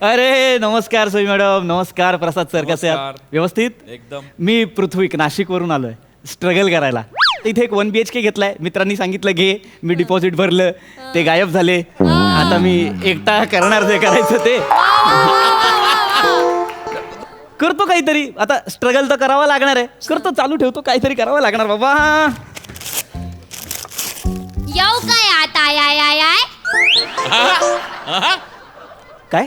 अरे नमस्कार सोई मॅडम, नमस्कार प्रसाद सर, कसे आहात? नमस्कार. व्यवस्थित एकदम. मी पृथ्वी नाशिकवरून आलोय स्ट्रगल करायला. इथे एक 1 BHK घेतलाय, मित्रांनी सांगितलं घे, मी डिपॉझिट भरलं, ते गायब झाले. आता मी एकटा करणार जे करायचं ते करतो काहीतरी. आता स्ट्रगल तर करावा लागणार आहे, करतो, चालू ठेवतो, काहीतरी करावं लागणार बाबा. येऊ काय आता आय आय आय आय काय?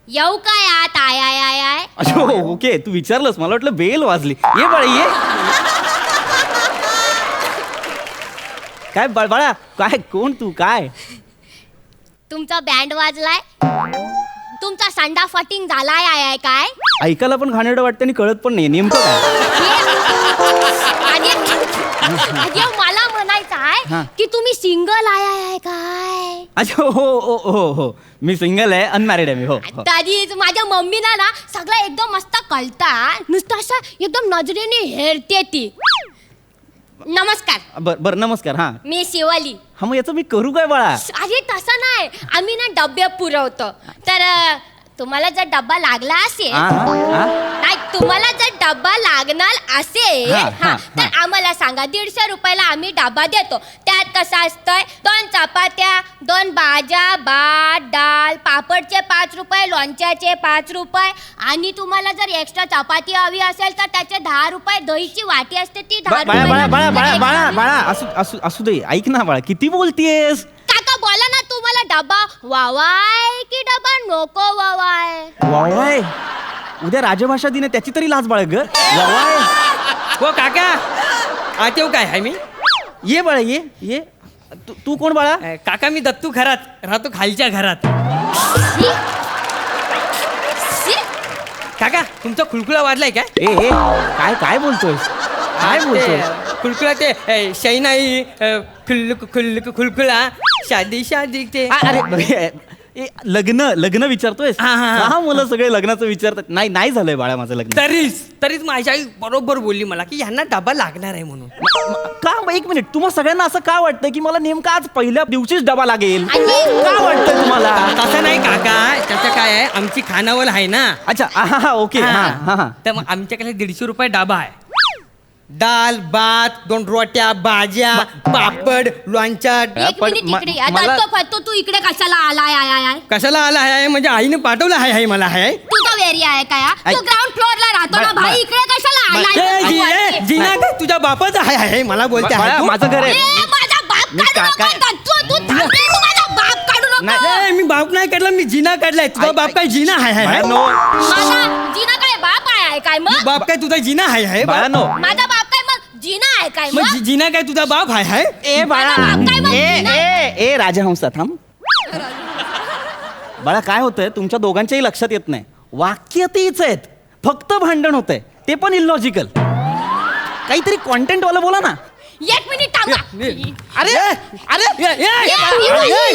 येऊ काय आत आय आय आय आय अच्छा ओके, तू विचारलंस, मला वाटलं बेल वाजली. ये बाळा ये. काय बाळा, काय कोण तू? काय तुमचा बँड वाजलाय, तुमचा संडा फटिंग झालाय आय आय काय ऐकायला पण घाणेरडं वाटतं आणि कळत पण नाही नेमकं काय. आधी मला म्हणायचं हा. आहे की तुम्ही सिंगल आय आय आय काय. अच्छा हो हो हो हो, मी सिंगल आहे, अनमॅरिड आहे मी. हो हो. तरी माझ्या मम्मीला ना सगळं एकदम मस्त कळता, नुसतं असं एकदम नजरेने हेरते ती. नमस्कार, बर नमस्कार. हा मी शिवाली. हा, मग याचं मी करू काय बाळा? अरे तसं नाही, आम्ही ना डबे पुरवतो. तर तुम्हाला जर डब्बा लागला असेल, हा, हा. नाही तुम्हाला जर डब्बा लागणार असेल हा, हा, हा, तर आम्हाला सांगा. 150 रुपयाला आम्ही डबा देतो. त्यात कसं असतंय, 2 चपात्या, 2 भाज्या, भात, डाळ, पापडचे 5 रुपये, लोणच्याचे 5 रुपये, आणि तुम्हाला जर एक्स्ट्रा चपाती हवी असेल तर त्याचे 10 रुपये. दहीची वाटी असते ती 10 बाळा बाळा बाळा बाळा रुपये. बाळा बाळा असू असू असू दे. ऐक ना बाळा, किती बोलतीयस? काका बोला ना, तुम्हाला डबा वावाय की डबा नको वावाय. वावाय, उद्या राजभाषा दिन आहे, त्याची तरी लाज बाळग ग. वावाय. हो काका, आतेव काय आहे मी? ये बाळा ये ये. तू कोण बाळा? काका मी दत्तू घरात राहतो, खालच्या घरात. शी? शी? काका तुमचा खुळखुळा वाजलाय काय? ए काय काय बोलतोय? काय बोलतोय? खुळखुळा ते शैनाई खुळखुळा शादी शादी ते. अरे लग्न विचारतोय? हा, हा, हा. हा, मुलं सगळे लग्नाचं विचारतात. नाही नाही झालंय बाळा माझं लग्न. तरीच माझी आई बरोबर बोलली मला की यांना डबा लागणार आहे म्हणून. का? एक मिनिट, तुम्हाला सगळ्यांना असं का वाटतं की मला नेमका आज पहिल्या दिवशीच डबा लागेल? आणि- का वाटतं तुम्हाला? तसं नाही काका, त्याचं काय आहे, आमची खानावळ आहे ना. अच्छा हा ओके. हा हा हा. तर मग आमच्याकडे 150 रुपये डबा आहे. दाल भात, 2 रोट्या, भाज्या, पापड, लोणच्या. एक पण मिनिट इकडे ये. मला- दत्तो फत्तो, तू इकडे कशाला आलाय आय आय आय? कशाला आला आहे म्हणजे आईने पाठवलं आहे मला आहे. तुझा एरिया आहे का या? तू ग्राउंड फ्लोअरला राहतो ना भाई, इकडे कशाला आलाय? जिना काय तुझ्या बापाचा आहे मला बोलते बाळा, आहे तू? माझं घर आहे. ए, माझा बाप मी काढू नको, काय- दत्तो, तू थांबले, तू माझा बाप काढू नको. ए, मी बाप नाही काढला, मी जिना काढलाय. तुझा बाप काय जिना आहे बाळांनो, माझा जिना काय बाप आहे काय मग? बाप काय तुझा जिना आहे बाळांनो. माझा बाप काय मग जिना आहे काय मग मग? जिना काय तुझा बाप आहे? ए बाळा, माझा बाप काय म्हणतो ए ना? ए ए राजहंसा थांब. बाळा, काय होतंय तुमच्या दोघांच्याही लक्षात येत नाही. वाक्य तीच आहेत, फक्त भांडण होतंय, ते पण इलॉजिकल. काहीतरी कॉन्टेंट वाला बोला ना. 1 मिनिट थांबा. अरे अरे ये, शिवाली,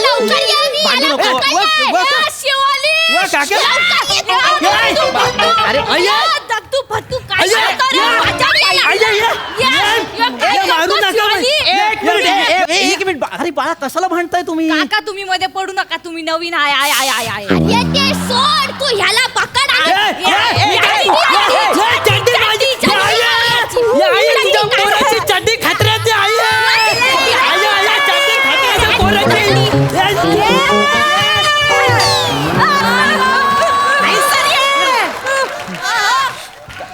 लवकर ये, मी भांडू आला, नको. लवकर ये. ये, शिवाली. वा, काका. लवकर ये, दत्तू, फत्तू. अरे, ये, दत्तू, फत्तू, काय अय्या, करतो रे? ये. वाचा रे याला. अय्या, ये. ये, काय ये, मारू करतो, नका शिवाली? एक मिनिट, एक मिनिट. अरे बाळा, कशाला भांडताय तुम्ही? काका तुम्ही मध्ये पडू नका, तुम्ही नवीन आय आय आय आय आय. अरे ते सोड, तू ह्याला पकड आणि- ये, ये, ये, ये, ये, ये, ये, ये, चड्डी माझी. ये, आई, तुझ्या पोराची चड्डी खतऱ्याची आई आहे. आई, आई, चड्डी खतऱ्याच्या पोराची.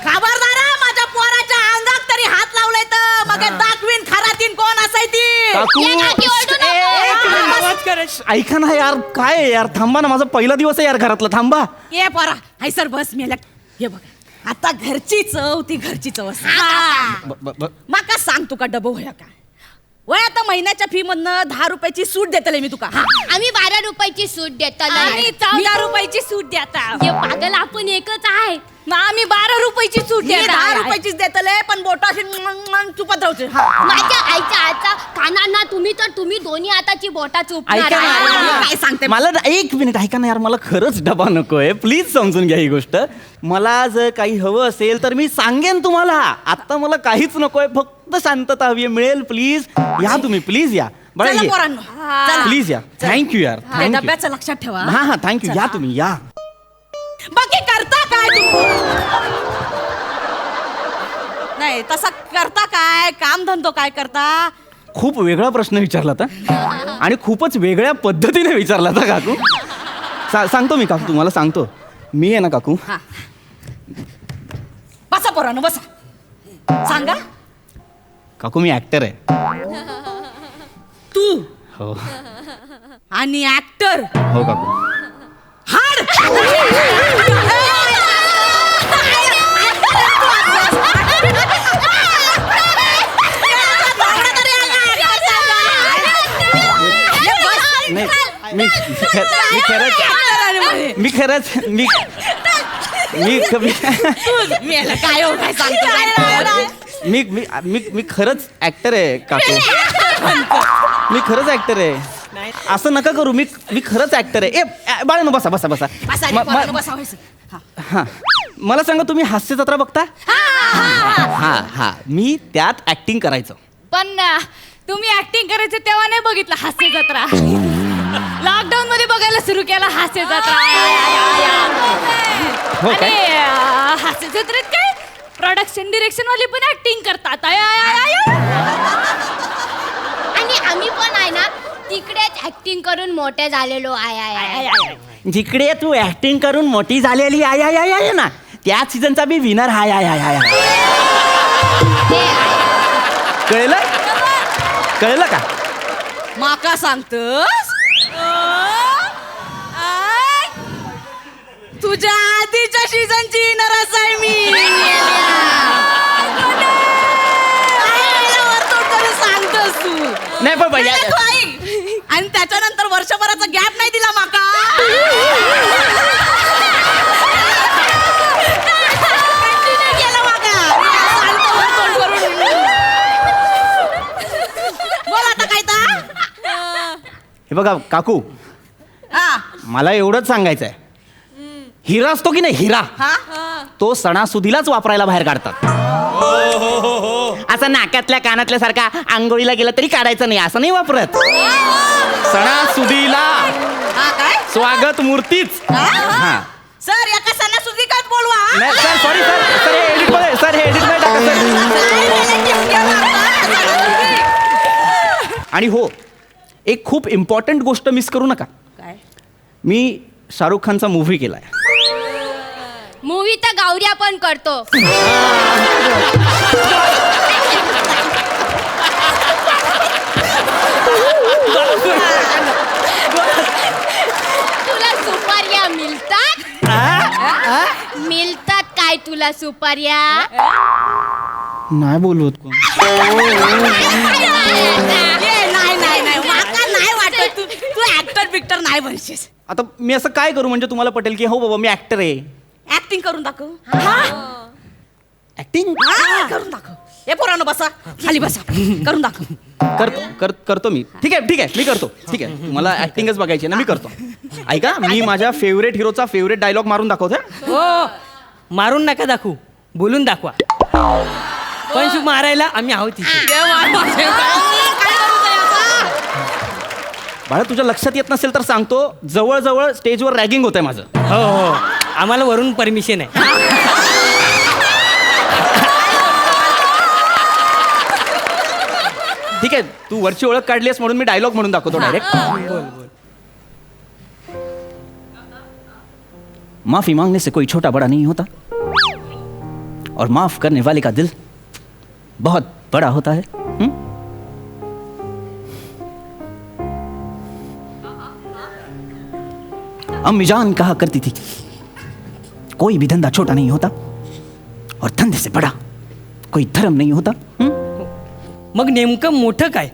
खबरदार माझ्या पोराच्या अंगात तरी हात लावलाय तर मग दाखवीन खरातीन कोण असाय ती. काकू, ये, काकी, ओरडू नको. एक मिनिट. आवाज करायची. ऐका ना यार, काय आहे यार, थांबा ना, माझा पहिला दिवस आहे यार घरातला, थांबा. ये पोरा हाय सर बस मेला. हे बघ आता घरची चव ती घरची चव असते. माका सांग तुका डबो होया का वय आता महिन्याच्या फी मधनं 10 रुपयाची सूट देतले मी तुका. आम्ही 12 रुपयाची सूट देतो आम्ही 14 रुपयाची सूट देता. हे पागल आपण एकच आहे. मग आम्ही 12 रुपयाची सूट मी देता. 10 रुपयाचीच देतले पण बोटा अशी चुपत राहते. माझ्या आईच्या हातचा कानांना तुम्ही दोन्ही हाताची बोटा चुपणार ऐका ना, आहे. मी काय सांगते मला एक मिनिट ऐका ना यार, मला खरंच डबा नकोय, प्लीज समजून घ्या ही गोष्ट. मला जर काही हवं असेल तर मी सांगेन तुम्हाला. आता मला काहीच नकोय, फक्त शांतता हवी आहे. मिळेल, प्लीज या तुम्ही, प्लीज या. बरं चला ये. पोरांनो चला. प्लीज या. थँक्यू यार, त्या थँक्यू. डब्याचं लक्षात ठेवा. हा हा थँक्यू, या तुम्ही या. नाही तसा करता काय काम धंदो काय करता? खूप वेगळा प्रश्न विचारला होता आणि खूपच वेगळ्या पद्धतीने विचारला होता काकू. सांगतो मी काकू, तुम्हाला सांगतो. मी आहे ना काकू, हा बसा पोरानं बसा. सांगा. काकू मी ऍक्टर आहे. तू हो आणि ऍक्टर हो काकू. हाड. नाही मी खरंच काय हो काय सांगतो? मी खरंच ऍक्टर आहे काकू. मी खरंच ऍक्टर आहे. असं नका करू. मी खरंच ऍक्टर आहे. बाळांनो बसा बसा बसा. हा मला सांगा, तुम्ही हास्य जत्रा बघता? हा हा मी त्यात ऍक्टिंग करायचं. पण तुम्ही ऍक्टिंग करायचं तेव्हा नाही बघितलं हास्य जत्रा. लॉकडाऊन मध्ये बघायला सुरू केला हास्य जत्रा. हो काय? आणि हास्य जत्रेत काय प्रोडक्शन डिरेक्शन वाले पण ऍक्टिंग करतात. आणि आम्ही पण आहे ना तिकडेच ऍक्टिंग करून मोठे झालेलो आहे. जिकडे तू ऍक्टिंग करून मोठी झालेली आहे ना, त्या सीझनचा बी विनर हाय. कळलं का? माका सांगतस? तुझ्या आधीच्या सीझनची नरस आहे मी. सांगतस तू. नाही पण भैया, तू ऐक. आणि त्याच्यानंतर वर्षभराचा गॅप नाही दिला माका. Continue केलं माका. सांगतो वर तोंड करून. बोल आता काय तर? हे बघा काकू, हा मला एवढंच सांगायचं आहे. हिरा असतो की नाही, हिरा हा तो सणासुदीलाच वापरायला बाहेर काढतात. असं नाकातल्या कानातल्या सारखा आंघोळीला गेला तरी काढायचं नाही, असं नाही वापरत. सणासुदीला हा काय स्वागत मूर्तीच. हा सर एका सणासुदीकाच बोलवा. नाही सर, सॉरी सर, हे एडिट मध्ये टाका सर. आणि हो, एक खूप इम्पॉर्टंट गोष्ट मिस करू नका. काय? मी शाहरुख खानचा मूव्ही केलाय. मूवी तर गौऱ्या पण करतो. तुला सुपाऱ्या मिळतात? मिळतात काय तुला सुपाऱ्या? नाही बोलवत कोण. नाही माका नाही वाटत. तू ऍक्टर बिक्टर नाही बनशीस. आता मी असं काय करू म्हणजे तुम्हाला पटेल की हो बाबा मी ऍक्टर आहे. ऍक्टिंग करून दाखव. ऍक्टिंग करून दाखव. हे पोरांनो बसा खाली बसा. करून दाखव. करतो मी. ठीक आहे मी करतो. ठीक आहे, मला ऍक्टिंगच बघायची ना, मी करतो. ऐका, मी माझ्या फेवरेट हिरोचा फेवरेट डायलॉग मारून दाखवतो. हो, मारून नका दाखवू, बोलून दाखवा. पण मारायला आम्ही आहोत तिथे. बाळा, तुझ्या लक्षात येत नसेल तर सांगतो, जवळजवळ स्टेजवर रॅगिंग होतंय माझं. हो, आम्हाला वरून परमिशन आहे. ठीक आहे, तू वरची ओळख काढलीस म्हणून मी डायलॉग म्हणून दाखवतो डायरेक्ट. बोल. माफी मांगने से कोई छोटा बड़ा नहीं होता, और माफ करने वाले का दिल बहुत बड़ा होता है. अम्मी जान कहा करती थी, कोई भी धंधा छोटा नहीं होता, और धंधे से बड़ा कोई धर्म नहीं होता. मग नेमकं मोठं काय?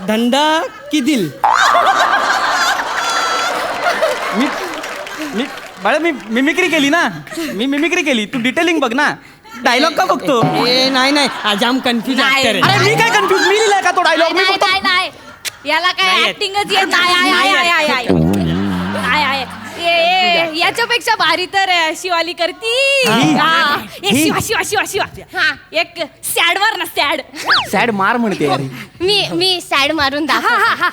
धंदा की दिल? मी बाळा, मी मिमिक्री केली ना, मी मिमिक्री केली. तू डिटेलिंग बघ ना, डायलॉग का बघतो? नाही आज आम कन्फ्युज नाही. ऍक्टर आहे. अरे मी काय कन्फ्युज, मी लिहिलाय का तो डायलॉग? मी फक्त नाही याला नाही काय येत. ऍक्टिंगच येत नाही येत. नाही. याच्यापेक्षा भारी तर शिवाली करती ही? हा. ए, ही? शिवा शिवा शिवा शिवा हा. एक सॅड वर ना सॅड सॅड मार म्हणते यार मी सॅड मारून हा दाखव हा हा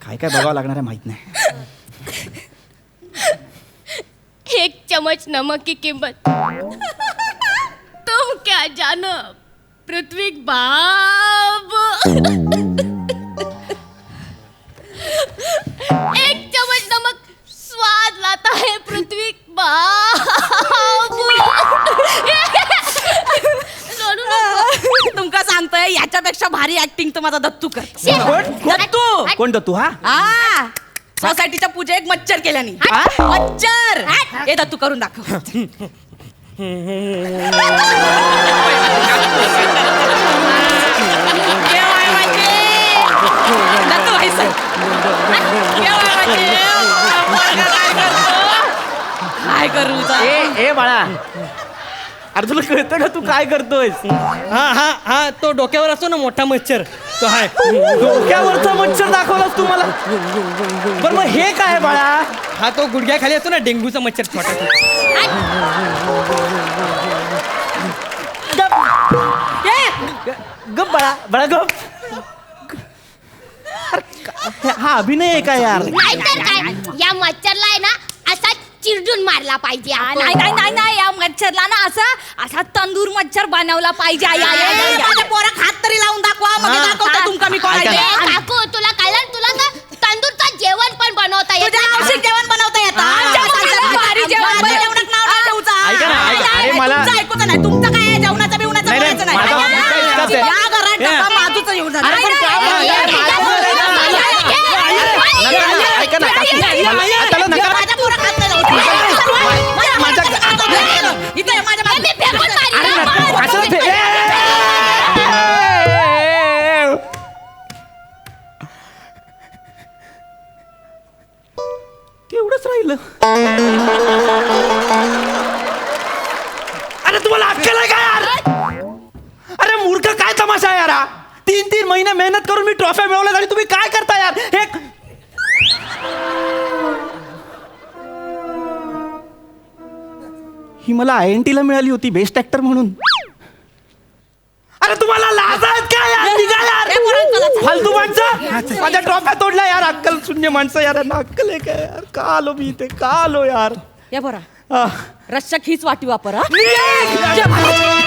काय काय बघावं लागणार आहे माहित नाही. 1 चम्मच नमक की कीमत तुम क्या जानो पृथ्वी बाब 1 चम्मच नमक स्वाद लाता है पृथ्वी बाब रडू नको. तुमका सांगतोय याच्यापेक्षा भारी ऍक्टिंग तर माझा दत्तू कर शे. दत्तू कोण दत्तू हा हा सोसायटीच्या पूजेक मच्छर केल्यानी हा? मच्छर हे दत्तू करून दाखव दत्तू भाई सर काय करू ए बाळा अरे तुला कळतं का तू काय करतोयस? हा हा हा तो डोक्यावर असतो ना मोठा मच्छर तो हाय डोक्यावरचा मच्छर दाखवलास तू मला. बरं मग हे काय बाळा? हा तो गुडघ्याखाली असतो ना डेंग्यूचा मच्छर छोटा गप बाळा बाळा गप. अरे हा अभिनय आहे का यार? नाहीतर काय या मच्छरला आहे ना असा चिरडून मारला पाहिजे आपण. नाही नाही नाही नाही या मच्छरला ना असा तंदूर मच्छर बनवला पाहिजे माझ्या पोराक हात तरी लावून दाखवा मग हा, दाखवतो हा. तुमका मी कोण ऐका आहे ना. ते. काकू तुला कळलं तुला ना तंदूरचं जेवण पण बनवता येतं. तुझ्या आवश्यक जेवण बनवता येतं आमच्या मुलाला भारी जेवण माझ्या बनव- जेवणात नाव नाही ठेवूचं. ऐका ना, ऐका. अरे मला- तुमचं ऐकूचं नाही तुमचं काय आहे जेवणाचं बिवणाचं नाही, नाही, बोलायचं नाही माझा मुद्दा इतकाच आहे. या घरात डबा माझूचं येऊन जाणार. अरे पण काय बोलताय? ऐका ना काकू, त्याला नका. माझ्या पोराक हात नाही लावू. माझ्या हात नाही लावू. इथे ये, माझ्या मी फेकून मारीन. अरे नका, कशाला फे- तेवढंच राहिलं. अरे तुम्हाला अक्कल आहे का यार? अरे मूर्ख काय तमाशा आहे यार हा? 3 महिने मेहनत करून मी ट्रॉफी मिळवल्या आणि तुम्ही काय करता यार? हे ही मला INT ला मिळाली होती बेस्ट ऍक्टर म्हणून. अरे तुम्हाला लाज आहेत का यार? निघा यार फालतू माणसं. माझ्या ट्रॉफ्या तोडल्या यार. अक्कल शून्य माणसं यार. यांना अक्कल आहे का यार? का आलो मी इथे? का आलो यार? या बरा हा. रश्शक हीच वाटी वापर हा निघ!